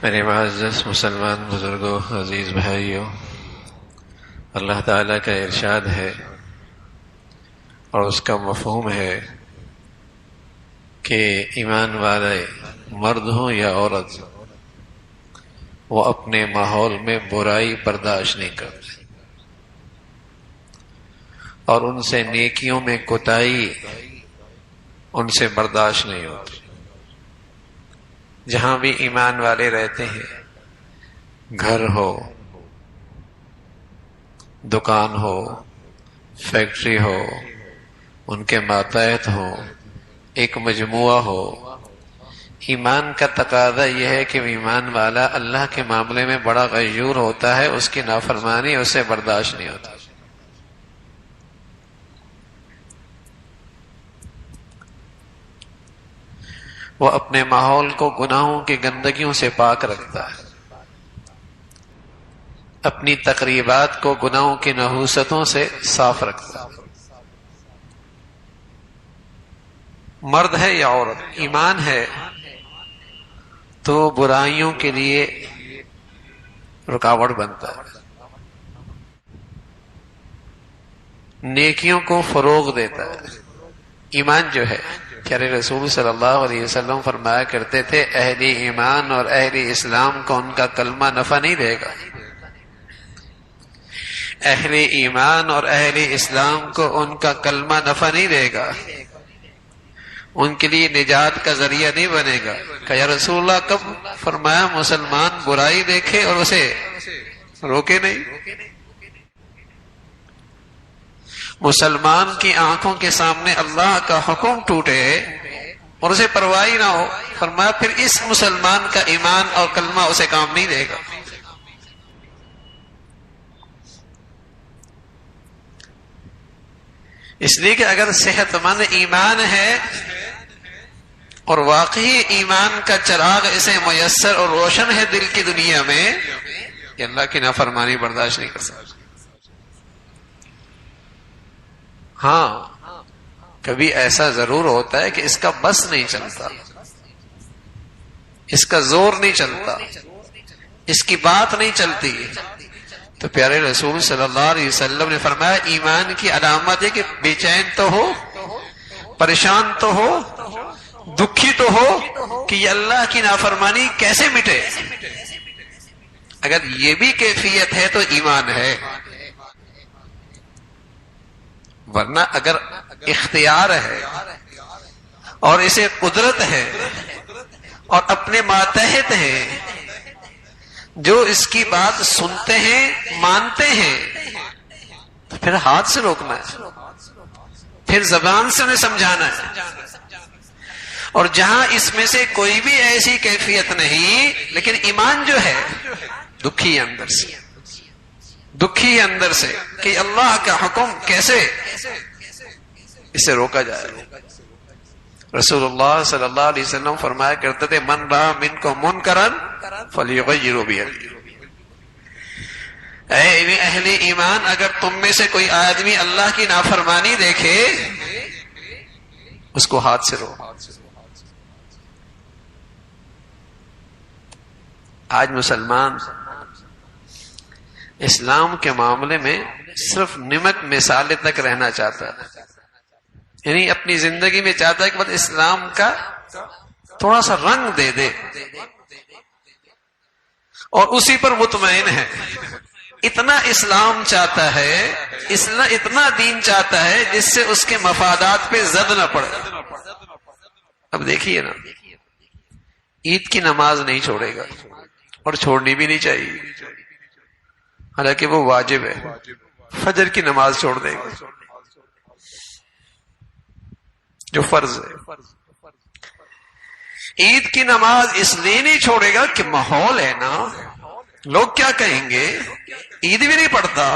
میرے معزز مسلمان بزرگوں، عزیز بھائیوں، اللہ تعالیٰ کا ارشاد ہے اور اس کا مفہوم ہے کہ ایمان والے مرد ہوں یا عورت، وہ اپنے ماحول میں برائی برداشت نہیں کرتے اور ان سے نیکیوں میں کوتاہی ان سے برداشت نہیں ہوتی۔ جہاں بھی ایمان والے رہتے ہیں، گھر ہو، دکان ہو، فیکٹری ہو، ان کے ماتحت ہو، ایک مجموعہ ہو، ایمان کا تقاضا یہ ہے کہ ایمان والا اللہ کے معاملے میں بڑا غیور ہوتا ہے، اس کی نافرمانی اسے برداشت نہیں ہوتا۔ وہ اپنے ماحول کو گناہوں کی گندگیوں سے پاک رکھتا ہے، اپنی تقریبات کو گناہوں کی نحوستوں سے صاف رکھتا ہے۔ مرد ہے یا عورت، ایمان ہے تو برائیوں کے لیے رکاوٹ بنتا ہے، نیکیوں کو فروغ دیتا ہے۔ ایمان جو ہے، پیارے رسول صلی اللہ علیہ وسلم فرمایا کرتے تھے، اہل ایمان اور اہل اسلام کو ان کا کلمہ نفع نہیں دے گا۔ اہل ایمان اور اہل اسلام کو ان کا کلمہ نفع نہیں دے گا، ان کے لیے نجات کا ذریعہ نہیں بنے گا۔ کہ یا رسول اللہ کب؟ فرمایا مسلمان برائی دیکھے اور اسے روکے نہیں، مسلمان کی آنکھوں کے سامنے اللہ کا حکم ٹوٹے اور اسے پرواہ نہ ہو، فرمایا پھر اس مسلمان کا ایمان اور کلمہ اسے کام نہیں دے گا۔ اس لیے کہ اگر صحت مند ایمان ہے اور واقعی ایمان کا چراغ اسے میسر اور روشن ہے دل کی دنیا میں، یہ اللہ کی نافرمانی برداشت نہیں کر سکتا۔ ہاں، کبھی ایسا ضرور ہوتا ہے کہ اس کا بس نہیں چلتا، اس کا زور نہیں چلتا، اس کی بات نہیں چلتی، تو پیارے رسول صلی اللہ علیہ وسلم نے فرمایا ایمان کی علامت ہے کہ بے چین تو ہو، پریشان تو ہو، دکھی تو ہو کہ یہ اللہ کی نافرمانی کیسے مٹے۔ اگر یہ بھی کیفیت ہے تو ایمان ہے، ورنہ اگر اختیار ہے اور اسے قدرت ہے اور اپنے ماتحت ہیں جو اس کی بات سنتے ہیں، مانتے ہیں، تو پھر ہاتھ سے روکنا ہے، پھر زبان سے انہیں سمجھانا ہے۔ اور جہاں اس میں سے کوئی بھی ایسی کیفیت نہیں لیکن ایمان جو ہے دکھی اندر سے، دکھی اندر سے کہ اللہ کا حکم کیسے اسے روکا جائے۔ رسول اللہ صلی اللہ علیہ وسلم فرمایا کرتے تھے من رأى منکم منکرا فلیغیرہ بیدہ، اے اہل ایمان اگر تم میں سے کوئی آدمی اللہ کی نافرمانی دیکھے اس کو ہاتھ سے روکو۔ آج مسلمان اسلام کے معاملے میں صرف نمک مثالے تک رہنا چاہتا ہے، یعنی اپنی زندگی میں چاہتا ہے کہ بس اسلام کا تھوڑا سا رنگ دے دے اور اسی پر مطمئن ہے۔ اتنا اسلام چاہتا ہے، اتنا دین چاہتا ہے جس سے اس کے مفادات پہ زد نہ پڑے۔ اب دیکھیے نا، عید کی نماز نہیں چھوڑے گا اور چھوڑنی بھی نہیں چاہیے، حالانکہ وہ واجب ہے۔ فجر کی نماز چھوڑ دے گا جو فرض ہے۔ عید کی نماز اس لیے نہیں چھوڑے گا کہ ماحول ہے نا، لوگ کیا کہیں گے، عید بھی نہیں پڑھتا،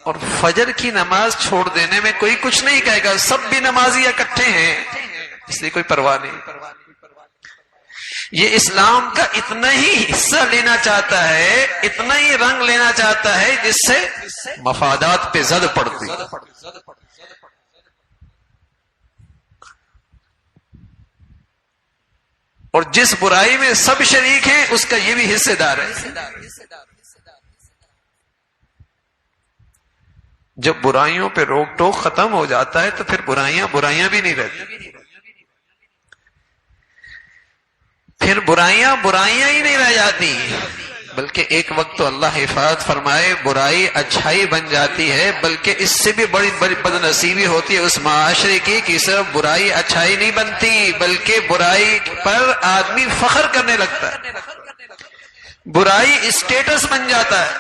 اور فجر کی نماز چھوڑ دینے میں کوئی کچھ نہیں کہے گا، سب بھی نمازی اکٹھے ہیں، اس لیے کوئی پرواہ نہیں۔ یہ اسلام کا اتنا ہی حصہ لینا چاہتا ہے، اتنا ہی رنگ لینا چاہتا ہے جس سے مفادات پہ زد پڑتی۔ اور جس برائی میں سب شریک ہیں اس کا یہ بھی حصے دار ہے. جب برائیوں پہ روک ٹوک ختم ہو جاتا ہے تو پھر برائیاں بھی نہیں رہتی. پھر برائیاں ہی نہیں رہ جاتی، بلکہ ایک وقت تو اللہ حفاظت فرمائے برائی اچھائی بن جاتی ہے، بلکہ اس سے بھی بڑی بد نصیبی ہوتی ہے اس معاشرے کی کہ صرف برائی اچھائی نہیں بنتی، بلکہ برائی پر آدمی فخر کرنے لگتا ہے، برائی اسٹیٹس بن جاتا ہے.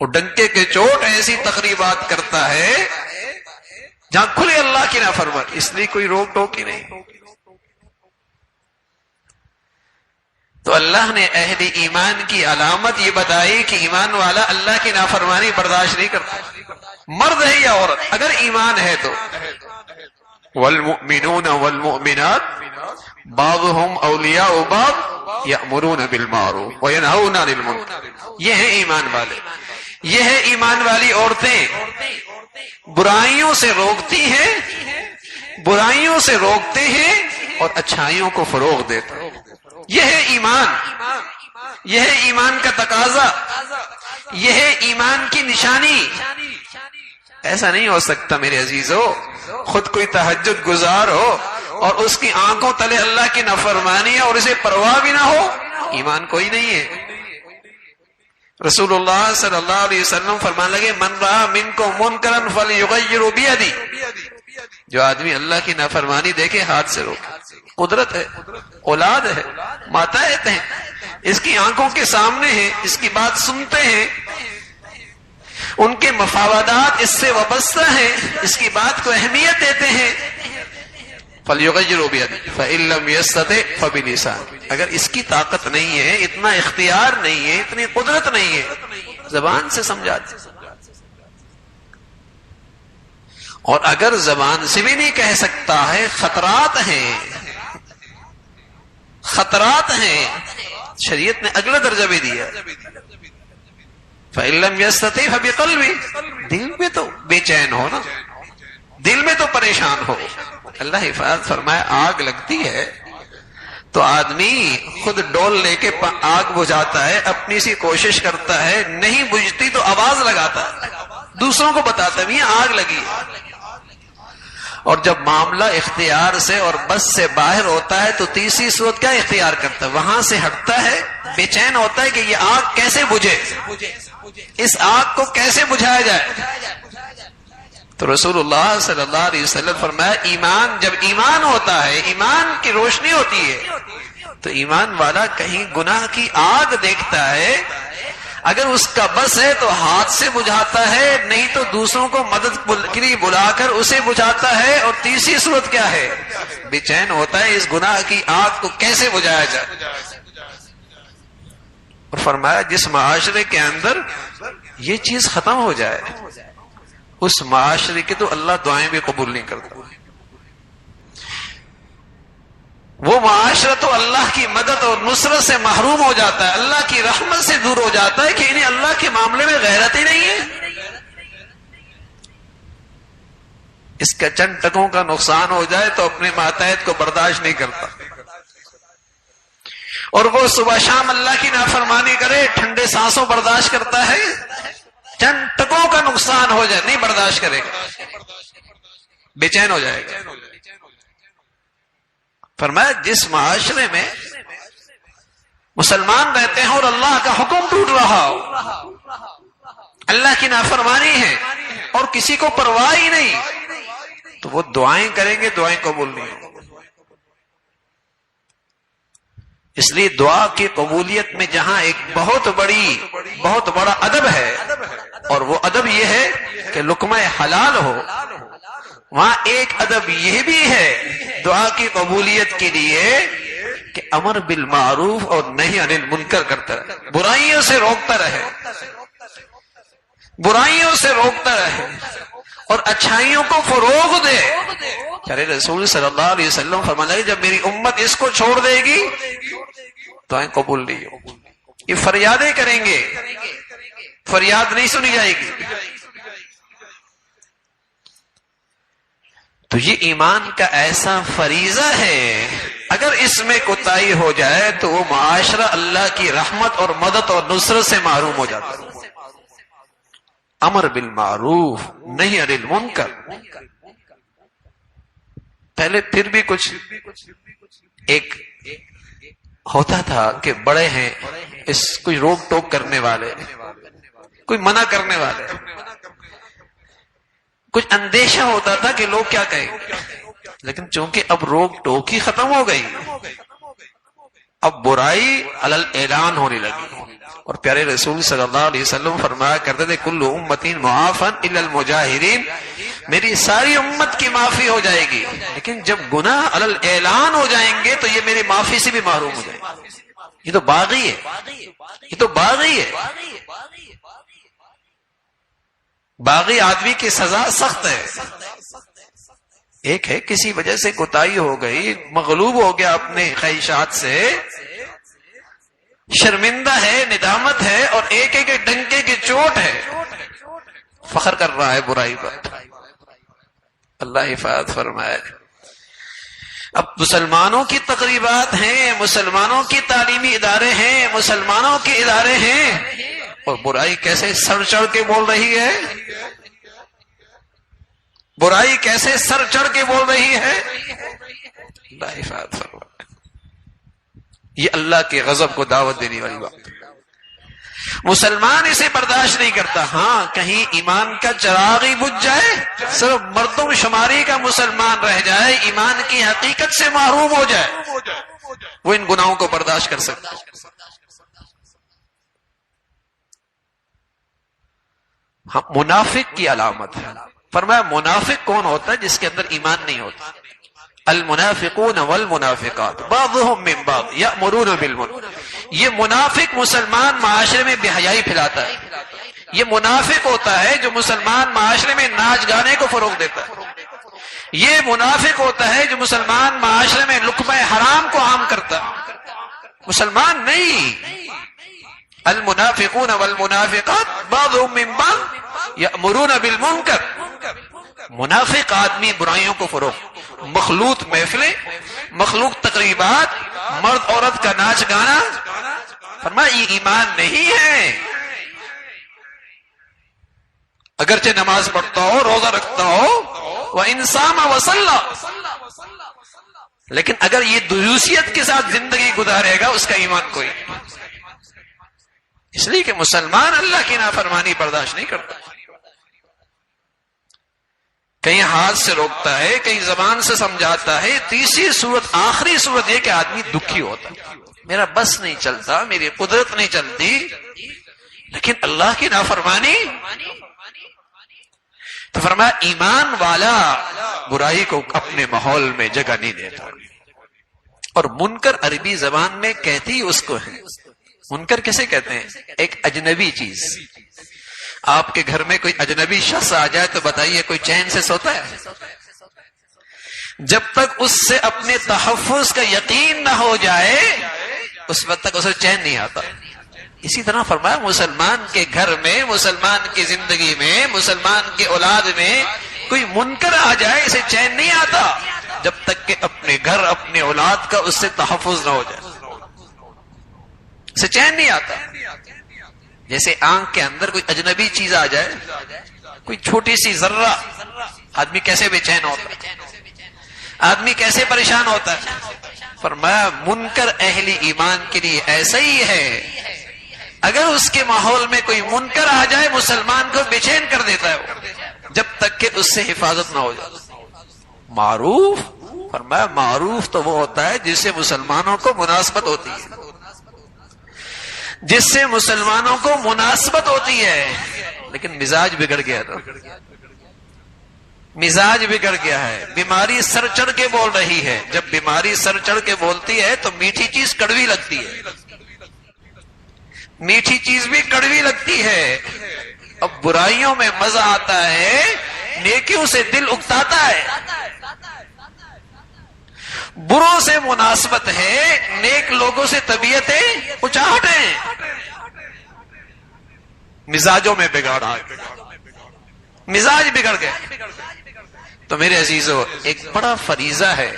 وہ ڈنکے کے چوٹ ایسی تقریبات کرتا ہے جہاں کھلے اللہ کی نافرمانی، اس لیے کوئی روک ٹوک ہی نہیں. تو اللہ نے اہل ایمان کی علامت یہ بتائی کہ ایمان والا اللہ کی نافرمانی برداشت نہیں کرتا، مرد ہے یا عورت، اگر ایمان ہے تو. والمؤمنون والمؤمنات بعضهم اولیاء بعض یأمرون بالمعروف وینہون عن المنکر. یہ ہیں ایمان والے، یہ ہے ایمان والی عورتیں، برائیوں سے روکتی ہیں اور اچھائیوں کو فروغ دیتے ہیں. یہ ہے ایمان، یہ ہے ایمان کا تقاضا، یہ ہے ایمان کی نشانی. ایسا نہیں ہو سکتا میرے عزیزو خود کوئی تہجد گزار ہو اور اس کی آنکھوں تلے اللہ کی نافرمانی ہے اور اسے پرواہ بھی نہ ہو، ایمان کوئی نہیں ہے. رسول اللہ صلی اللہ علیہ وسلم فرمانے لگے من رأى منکم منکرا فلیغیرہ بیدی. جو آدمی اللہ کی نافرمانی دیکھے ہاتھ سے روکے. قدرت ہے، اولاد ہے، ماتحت ہیں، اس کی آنکھوں کے سامنے ہیں، اس کی بات سنتے ہیں، ان کے مفادات اس سے وابستہ ہیں، اس کی بات کو اہمیت دیتے ہیں. فَلْيُغَيِّرْهُ بِيَدِهِ فَإِن لَّمْ يَسْتَطِعْ فَبِلِسَانِهِ. اگر اس کی طاقت نہیں ہے، اتنا اختیار نہیں ہے، اتنی قدرت نہیں ہے، زبان سے سمجھا دے. اور اگر زبان سے بھی نہیں کہہ سکتا ہے، خطرات ہیں، شریعت نے اگلا درجہ بھی دیا. فَإِن لَّمْ يَسْتَطِعْ فَبِقَلْبِهِ. دل میں تو بے چین ہو نا، دل میں تو پریشان ہو. اللہ حفاظت فرمائے آگ لگتی ہے تو آدمی خود ڈول لے کے آگ بجھاتا ہے، اپنی سی کوشش کرتا ہے، نہیں بجھتی تو آواز لگاتا ہے، دوسروں کو بتاتا ہے یہ آگ لگی ہے. اور جب معاملہ اختیار سے اور بس سے باہر ہوتا ہے تو تیسری صورت کیا اختیار کرتا ہے؟ وہاں سے ہٹتا ہے، بے چین ہوتا ہے کہ یہ آگ کیسے بجھے، اس آگ کو کیسے بجھایا جائے. تو رسول اللہ صلی اللہ علیہ وسلم فرمایا ایمان جب ایمان ہوتا ہے، ایمان کی روشنی ہوتی ہے تو ایمان والا کہیں گناہ کی آگ دیکھتا ہے، اگر اس کا بس ہے تو ہاتھ سے بجھاتا ہے، نہیں تو دوسروں کو مدد کے لیے بلا کر اسے بجھاتا ہے. اور تیسری صورت کیا ہے؟ بے چین ہوتا ہے اس گناہ کی آگ کو کیسے بجھایا جائے. اور فرمایا جس معاشرے کے اندر یہ چیز ختم ہو جائے اس معاشرے کی تو اللہ دعائیں بھی قبول نہیں کرتا. وہ معاشرہ تو اللہ کی مدد اور نصرت سے محروم ہو جاتا ہے، اللہ کی رحمت سے دور ہو جاتا ہے کہ انہیں اللہ کے معاملے میں غیرت ہی نہیں ہے. اس کا چند ٹکوں کا نقصان ہو جائے تو اپنے ماتحت کو برداشت نہیں کرتا، اور وہ صبح شام اللہ کی نافرمانی کرے، ٹھنڈے سانسوں برداشت کرتا ہے، چند ٹکوں کا نقصان ہو جائے نہیں برداشت کرے گا، بے چین ہو جائے گا. فرمایا جس معاشرے میں مسلمان رہتے ہیں اور اللہ کا حکم ٹوٹ رہا ہو، اللہ کی نافرمانی ہے اور کسی کو پرواہ ہی نہیں، تو وہ دعائیں کریں گے، دعائیں قبول نہیں ہوں. اس لیے دعا کی قبولیت میں جہاں ایک بہت بڑا ادب ہے، اور وہ ادب یہ ہے کہ لقمہ حلال ہو، وہاں ایک ادب یہ بھی ہے دعا کی قبولیت کے لیے کہ امر بالمعروف اور نہی عن المنکر کرتا رہے، برائیوں سے روکتا رہے، برائیوں سے روکتا رہے اور اچھائیوں کو فروغ دے. پیارے رسول صلی اللہ علیہ وسلم فرمانے لگے جب میری امت اس کو چھوڑ دے گی دعائیں قبول نہیں ہو، یہ فریادیں کریں گے، فریاد نہیں سنی جائے گی. تو یہ ایمان کا ایسا فریضہ ہے، اگر اس میں کوتاہی ہو جائے تو وہ معاشرہ اللہ کی رحمت اور مدد اور نصرت سے محروم ہو جاتا ہے۔ امر بالمعروف نہیں عن المنکر۔ پہلے پھر بھی کچھ ایک ہوتا تھا کہ بڑے ہیں، اس کوئی روک ٹوک کرنے والے، کوئی منع کرنے والے، کچھ اندیشہ ہوتا تھا کہ لوگ کیا کہیں گے۔ لیکن چونکہ اب روک ٹوک ہی ختم ہو گئی، اب برائی علی الاعلان ہونے لگی۔ اور پیارے رسول صلی اللہ علیہ وسلم فرمایا کرتے تھے کل امتی معافن الا المجاہرین، میری ساری امت کی معافی ہو جائے گی، لیکن جب گناہ علی الاعلان ہو جائیں گے تو یہ میری معافی سے بھی محروم ہو جائیں گے۔ یہ تو باغی ہے، یہ تو باغی ہے۔ باغی آدمی کی سزا سخت ہے۔ ایک ہے کسی وجہ سے کوتاہی ہو گئی، مغلوب ہو گیا اپنے خواہشات سے، شرمندہ ہے، ندامت ہے، اور ایک ایک ڈنکے کی چوٹ ہے، فخر کر رہا ہے برائی پر۔ اللہ حفاظت فرمائے۔ اب مسلمانوں کی تقریبات ہیں، مسلمانوں کی تعلیمی ادارے ہیں، مسلمانوں کے ادارے ہیں، اور برائی کیسے سر چڑھ کے بول رہی ہے، برائی کیسے سر چڑھ کے بول رہی ہے۔ اللہ حفاظت فرمائے۔ یہ اللہ کے غضب کو دعوت دینے والی بات ہے۔ مسلمان اسے برداشت نہیں کرتا۔ ہاں کہیں ایمان کا چراغ ہی بجھ جائے، صرف مردم شماری کا مسلمان رہ جائے، ایمان کی حقیقت سے محروم ہو جائے، وہ ان گناہوں کو برداشت کر سکتا ہے۔ ہاں منافق کی علامت ہے۔ فرمایا منافق کون ہوتا ہے؟ جس کے اندر ایمان نہیں ہوتا۔ المنافقون والمنافقات بعضهم من بعض یأمرون بالمنکر۔ یہ منافق مسلمان معاشرے میں بے حیائی پھیلاتا ہے۔ یہ منافق ہوتا ہے جو مسلمان معاشرے میں ناچ گانے کو فروغ دیتا ہے۔ یہ منافق ہوتا ہے جو مسلمان معاشرے میں لقمہ حرام کو عام کرتا ہے۔ مسلمان نہیں۔ المنافقون والمنافقات بعضهم من بعض یأمرون بالمنکر۔ منافق آدمی برائیوں کو فروغ، مخلوط محفلیں، مخلوق تقریبات، مرد عورت کا ناچ گانا، فرمایا یہ ایمان نہیں ہے۔ اگرچہ نماز پڑھتا ہو، روزہ رکھتا ہو، وَإِن صَامَ وَصَلَّى، لیکن اگر یہ دیوسیت کے ساتھ زندگی گزارے گا اس کا ایمان کوئی نہیں۔ اس لیے کہ مسلمان اللہ کی نافرمانی برداشت نہیں کرتا، کہیں ہاتھ سے روکتا ہے، کہیں زبان سے سمجھاتا ہے۔ تیسری صورت، آخری صورت یہ کہ آدمی دکھی ہوتا ہے، میرا بس نہیں چلتا، میری قدرت نہیں چلتی، لیکن اللہ کی نافرمانی۔ تو فرمایا ایمان والا برائی کو اپنے ماحول میں جگہ نہیں دیتا۔ اور منکر عربی زبان میں کہتی اس کو ہے، منکر کیسے کہتے ہیں؟ ایک اجنبی چیز۔ آپ کے گھر میں کوئی اجنبی شخص آ جائے تو بتائیے کوئی چین سے سوتا ہے؟ جب تک اس سے اپنے تحفظ کا یقین نہ ہو جائے اس وقت تک اسے چین نہیں آتا۔ اسی طرح فرمایا مسلمان کے گھر میں، مسلمان کی زندگی میں، مسلمان کے اولاد میں کوئی منکر آ جائے اسے چین نہیں آتا جب تک کہ اپنے گھر، اپنے اولاد کا اس سے تحفظ نہ ہو جائے، اسے چین نہیں آتا۔ جیسے آنکھ کے اندر کوئی اجنبی چیز آ جائے، کوئی چھوٹی سی ذرہ، آدمی کیسے بے چین ہوتا ہے، آدمی کیسے پریشان ہوتا ہے۔ فرمایا منکر اہل ایمان کے لیے ایسا ہی ہے، اگر اس کے ماحول میں کوئی منکر آ جائے مسلمان کو بے چین کر دیتا ہے وہ، جب تک کہ اس سے حفاظت نہ ہو جائے۔ معروف، فرمایا معروف تو وہ ہوتا ہے جس سے مسلمانوں کو مناسبت ہوتی ہے، جس سے مسلمانوں کو مناسبت ہوتی ہے، لیکن مزاج بگڑ گیا تھا، مزاج بگڑ گیا ہے، بیماری سر چڑھ کے بول رہی ہے۔ جب بیماری سر چڑھ کے بولتی ہے تو میٹھی چیز کڑوی لگتی ہے، میٹھی چیز بھی کڑوی لگتی ہے۔ اب برائیوں میں مزہ آتا ہے، نیکیوں سے دل اکتاتا ہے۔ بروں سے مناسبت ہے، نیک لوگوں سے طبیعتیں اچاہٹ ہیں۔ مزاجوں میں بگاڑ آ گیا، مزاج بگڑ گئے۔ تو میرے عزیزو ایک بڑا فریضہ ہے،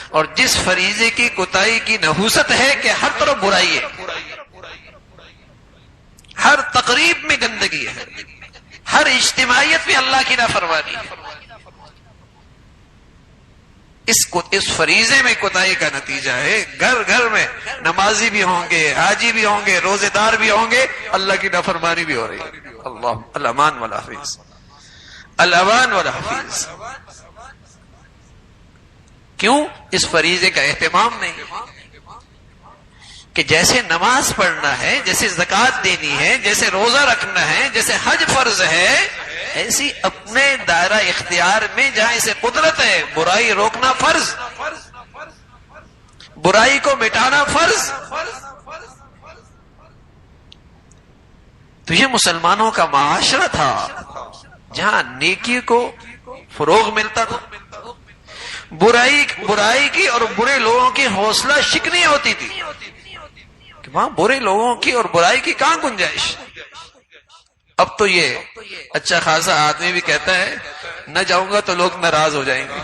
اور جس فریضے کی کوتاہی کی نحوست ہے کہ ہر طرف برائی ہے، ہر تقریب میں گندگی ہے، ہر اجتماعیت میں اللہ کی نافرمانی ہے۔ اس فریضے میں کوتاہی کا نتیجہ ہے گھر گھر میں نمازی بھی ہوں گے، حاجی بھی ہوں گے، روزے دار بھی ہوں گے، اللہ کی نافرمانی بھی ہو رہی ہے۔ اللہ الامان والحفیظ، الامان والحفیظ۔ کیوں؟ اس فریضے کا اہتمام نہیں، کہ جیسے نماز پڑھنا ہے، جیسے زکوٰۃ دینی ہے، جیسے روزہ رکھنا ہے، جیسے حج فرض ہے، ایسی اپنے دائرہ اختیار میں جہاں اسے قدرت ہے برائی روکنا فرض، برائی کو مٹانا فرض۔ تو یہ مسلمانوں کا معاشرہ تھا جہاں نیکی کو فروغ ملتا تھا، برائی کی اور برے لوگوں کی حوصلہ شکنی ہوتی تھی، کہ وہاں برے لوگوں کی اور برائی کی کہاں گنجائش۔ اب تو یہ اچھا خاصا آدمی بھی کہتا ہے نہ جاؤں گا تو لوگ ناراض ہو جائیں گے۔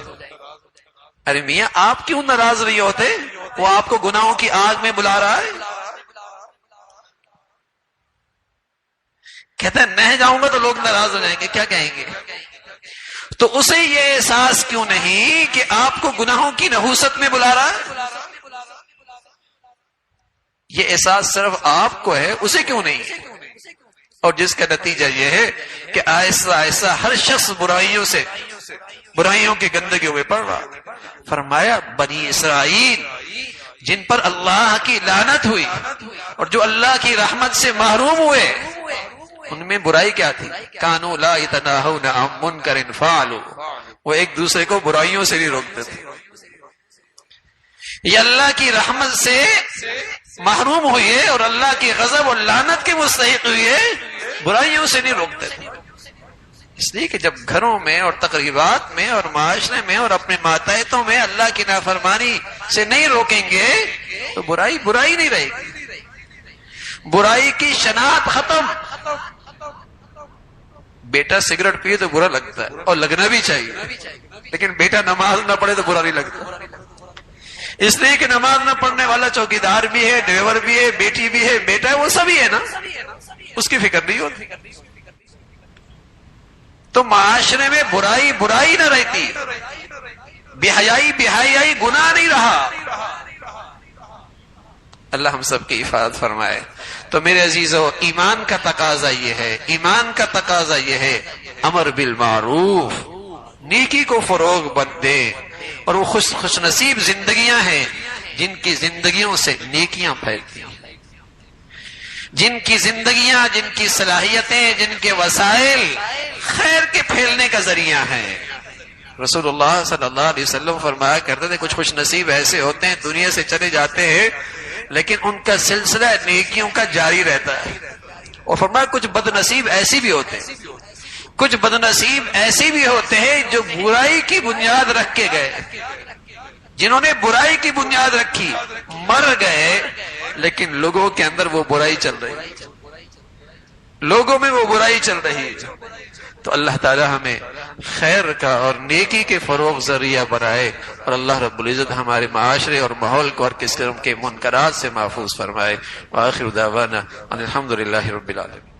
ارے میاں آپ کیوں ناراض نہیں ہوتے؟ وہ آپ کو گناہوں کی آگ میں بلا رہا ہے، کہتا ہے نہ جاؤں گا تو لوگ ناراض ہو جائیں گے، کیا کہیں گے؟ تو اسے یہ احساس کیوں نہیں کہ آپ کو گناہوں کی نحوست میں بلا رہا ہے؟ یہ احساس صرف آپ کو ہے، اسے کیوں نہیں ہے؟ اور جس کا نتیجہ یہ ہے کہ آہستہ آہستہ ہر شخص برائیوں کی گندگیوں میں پڑ رہا۔ فرمایا بنی اسرائیل جن پر اللہ کی لعنت ہوئی اور جو اللہ کی رحمت سے محروم ہوئے، ان میں برائی کیا تھی؟ کانوا لا یتناہون عن منکر فعلوا، وہ ایک دوسرے کو برائیوں سے نہیں روکتے تھے۔ یہ اللہ کی رحمت سے محروم ہوئی ہے اور اللہ کی غضب اور لعنت کے مستحق ہوئی ہے، برائیوں سے نہیں روکتے تھے۔ اس لیے کہ جب گھروں میں اور تقریبات میں اور معاشرے میں اور اپنے ماتحتوں میں اللہ کی نافرمانی سے نہیں روکیں گے تو برائی نہیں رہے گی، برائی کی شناخت ختم۔ بیٹا سگریٹ پیے تو برا لگتا ہے اور لگنا بھی چاہیے، لیکن بیٹا نماز نہ پڑھے تو برا نہیں لگتا، اس لیے کہ نماز نہ پڑھنے والا چوکیدار بھی ہے، ڈرائیور بھی ہے، بیٹی بھی ہے، بیٹا ہے، وہ سبھی ہے نا، اس کی فکر نہیں ہوتی۔ تو معاشرے میں برائی نہ رہتی، بے حیائی گناہ نہیں رہا۔ اللہ ہم سب کی حفاظت فرمائے۔ تو میرے عزیزو، ایمان کا تقاضا یہ ہے امر بالمعروف، نیکی کو فروغ دے، اور وہ خوش نصیب زندگیاں ہیں جن کی زندگیوں سے نیکیاں پھیلتی ہیں، جن کی زندگیاں، جن کی صلاحیتیں، جن کے وسائل خیر کے پھیلنے کا ذریعہ ہیں۔ رسول اللہ صلی اللہ علیہ وسلم فرمایا کرتے تھے کچھ خوش نصیب ایسے ہوتے ہیں دنیا سے چلے جاتے ہیں لیکن ان کا سلسلہ نیکیوں کا جاری رہتا ہے، اور فرمایا کچھ بد نصیب ایسی بھی ہوتے ہیں، کچھ بدنصیب ایسے بھی ہوتے ہیں جو برائی کی بنیاد رکھ کے گئے، جنہوں نے برائی کی بنیاد رکھی مر گئے، لیکن لوگوں کے اندر وہ برائی چل رہی، لوگوں میں وہ برائی چل رہی۔ تو اللہ تعالی ہمیں خیر کا اور نیکی کے فروغ ذریعہ بنائے، اور اللہ رب العزت ہمارے معاشرے اور ماحول کو اور کس قسم کے منکرات سے محفوظ فرمائے۔ وآخر دعوانا ان الحمد للہ رب العالمین۔